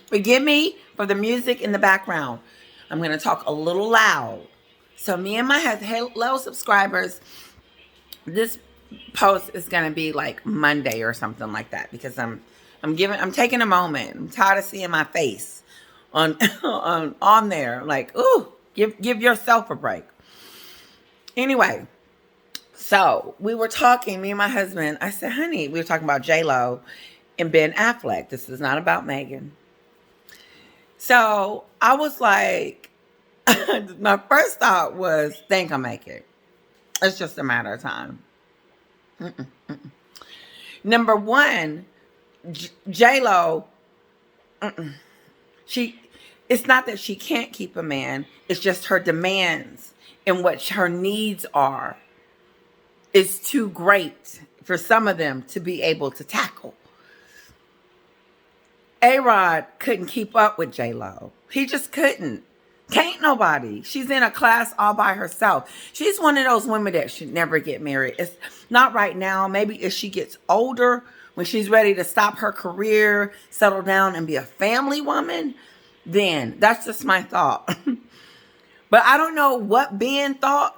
Forgive me for the music in the background. I'm going to talk a little loud. So me and my hello subscribers, this post is going to be like Monday or something like that because I'm taking a moment. I'm tired of seeing my face on on there. Like, ooh, give yourself a break. Anyway, so we were talking, me and my husband. I said, honey, we were talking about J-Lo and Ben Affleck. This is not about Megan. So I was like, my first thought was, they ain't gonna make it. It's just a matter of time. Mm-mm, mm-mm. Number one, J-Lo, she, it's not that she can't keep a man. It's just her demands and what her needs are is too great for some of them to be able to tackle. A-Rod couldn't keep up with J-Lo. He just couldn't. Can't nobody. She's in a class all by herself. She's one of those women that should never get married. It's not right now. Maybe if she gets older, when she's ready to stop her career, settle down and be a family woman, then that's just my thought. But I don't know what Ben thought.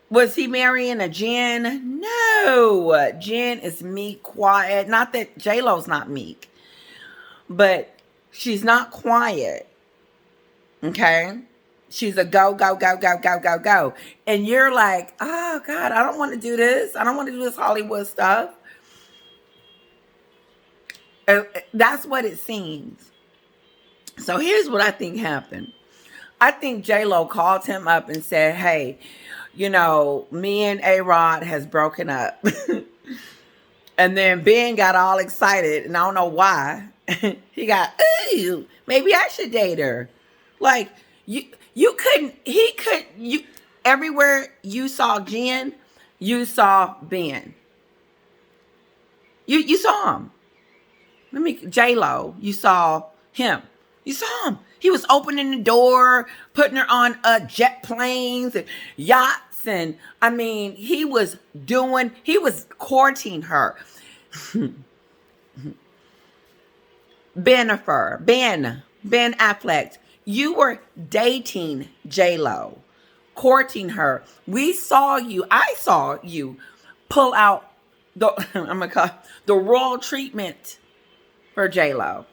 Was he marrying a Jen? No. Jen is meek, quiet. Not that J-Lo's not meek, but she's not quiet. Okay? She's a go, go, go, go, go, go, go. And you're like, oh, God, I don't want to do this. I don't want to do this Hollywood stuff. That's what it seems. So here's what I think happened. I think J-Lo called him up and said, hey, you know, me and A-Rod has broken up. And then Ben got all excited, and I don't know why. He got, ooh, maybe I should date her. Like, you couldn't, he could, you, everywhere you saw Jen, you saw Ben. You saw him. J-Lo, you saw him. You saw him. He was opening the door, putting her on jet planes and yachts. And I mean, he was courting her. Ben Affleck, you were dating J-Lo, courting her. I saw you pull out the royal treatment for J-Lo.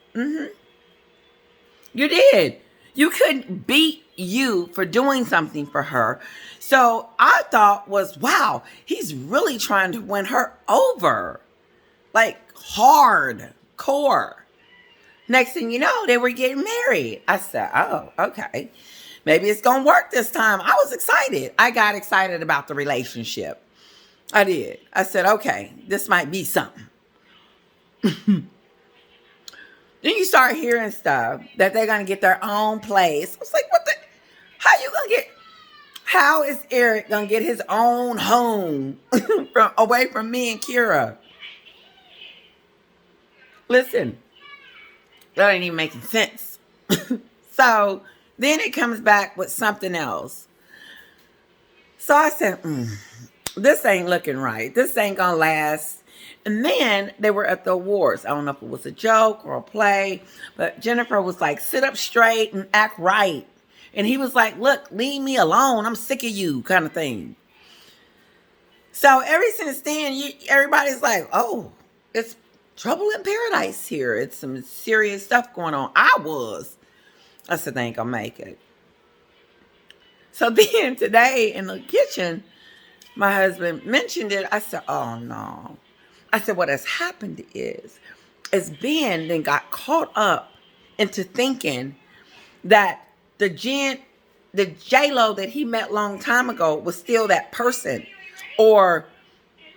You did. You couldn't beat you for doing something for her. So I thought was, wow, he's really trying to win her over. Like hardcore. Next thing you know, they were getting married. I said, oh, okay. Maybe it's going to work this time. I was excited. I got excited about the relationship. I did. I said, okay, this might be something. Then you start hearing stuff that they're going to get their own place. I was like, how is Eric going to get his own home away from me and Kira? Listen, that ain't even making sense. So then it comes back with something else. So I said, this ain't looking right. This ain't going to last. And then they were at the awards. I don't know if it was a joke or a play, but Jennifer was like, sit up straight and act right. And he was like, look, leave me alone. I'm sick of you, kind of thing. So ever since then, everybody's like, oh, it's trouble in paradise here. It's some serious stuff going on. I said, they ain't gonna make it. So then today in the kitchen, my husband mentioned it. I said, oh no. I said, what has happened is Ben then got caught up into thinking that the J-Lo that he met long time ago was still that person, or,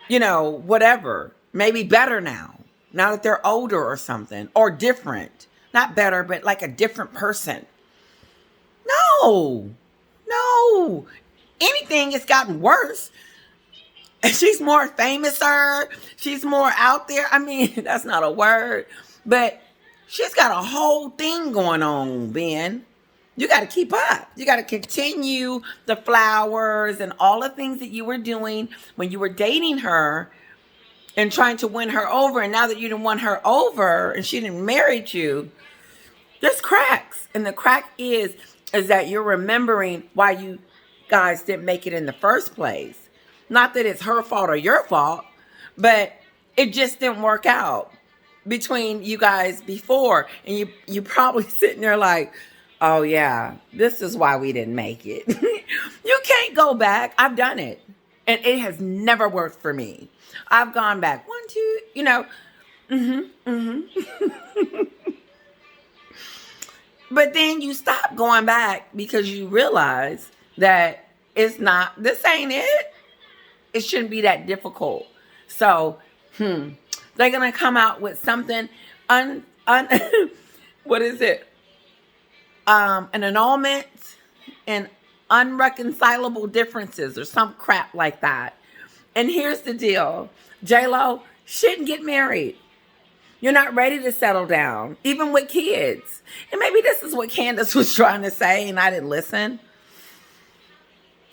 you know, whatever, maybe better now that they're older or something, or different, not better, but like a different person. No, anything has gotten worse. And she's more famous, she's more out there. I mean, that's not a word, but she's got a whole thing going on, Ben. You got to keep up. You got to continue the flowers and all the things that you were doing when you were dating her. and trying to win her over. And now that you didn't won her over and she didn't marry you, there's cracks. And the crack is that you're remembering why you guys didn't make it in the first place. Not that it's her fault or your fault, but it just didn't work out between you guys before. And you probably sitting there like, oh yeah, this is why we didn't make it. You can't go back. I've done it. And it has never worked for me. I've gone back 1, 2, But then you stop going back because you realize that this ain't it. It shouldn't be that difficult. So, they're going to come out with something, what is it? An annulment and unreconcilable differences or some crap like that. And here's the deal. J-Lo shouldn't get married. You're not ready to settle down, even with kids. And maybe this is what Candace was trying to say and I didn't listen.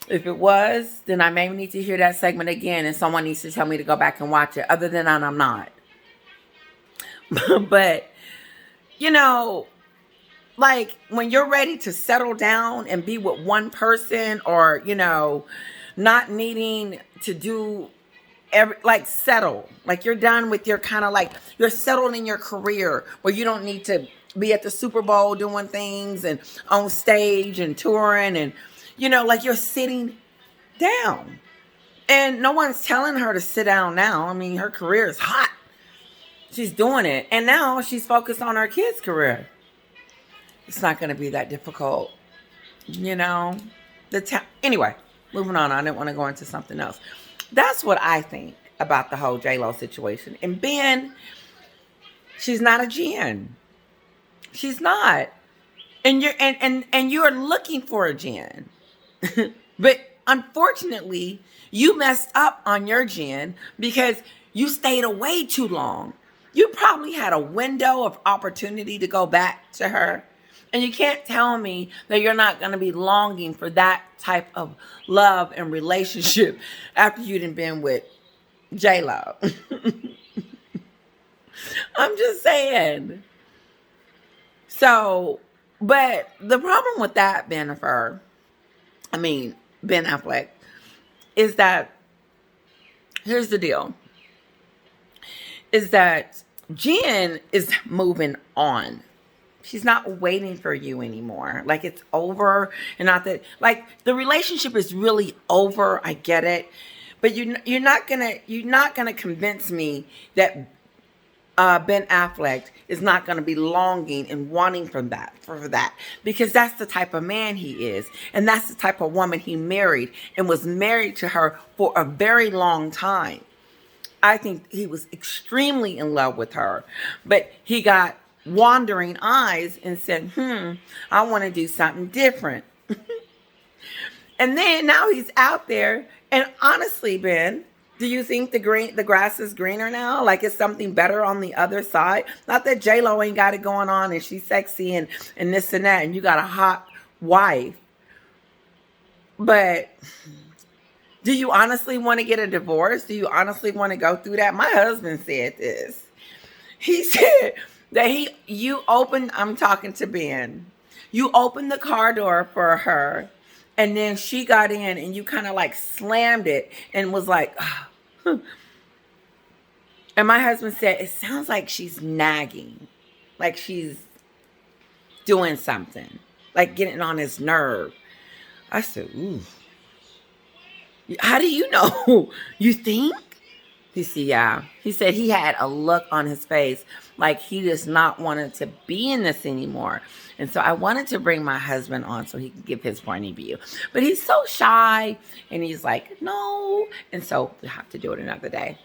If it was, then I may need to hear that segment again and someone needs to tell me to go back and watch it. Other than that, I'm not. But, like when you're ready to settle down and be with one person or, not needing to do settle, like you're done with your kind of like you're settled in your career where you don't need to be at the Super Bowl doing things and on stage and touring and, like you're sitting down and no one's telling her to sit down now. I mean, her career is hot. She's doing it. And now she's focused on her kids' career. It's not going to be that difficult, Anyway, moving on. I didn't want to go into something else. That's what I think about the whole J-Lo situation. And Ben, she's not a Jen. She's not. And you're looking for a Jen. But unfortunately, you messed up on your Jen because you stayed away too long. You probably had a window of opportunity to go back to her. And you can't tell me that you're not going to be longing for that type of love and relationship after you done been with J-Lo. I'm just saying. So, but the problem with that, Ben Affleck, is that, here's the deal, is that Jen is moving on. She's not waiting for you anymore. Like it's over, and not that like the relationship is really over. I get it, but you're not gonna convince me that Ben Affleck is not gonna be longing and wanting for that because that's the type of man he is, and that's the type of woman he married and was married to her for a very long time. I think he was extremely in love with her, but he got wandering eyes and said, I want to do something different. And then now he's out there. And honestly, Ben, do you think the grass is greener now? Like it's something better on the other side? Not that J-Lo ain't got it going on and she's sexy and this and that, and you got a hot wife. But do you honestly want to get a divorce? Do you honestly want to go through that? My husband said this. He said that I'm talking to Ben. You opened the car door for her, and then she got in, and you kind of like slammed it and was like, oh. And my husband said, it sounds like she's nagging, like she's doing something, like getting on his nerve. I said, ooh. How do you know? You think? He said, yeah. He said he had a look on his face like he does not want to be in this anymore. And so I wanted to bring my husband on so he could give his point of view. But he's so shy and he's like, no. And so we'll have to do it another day.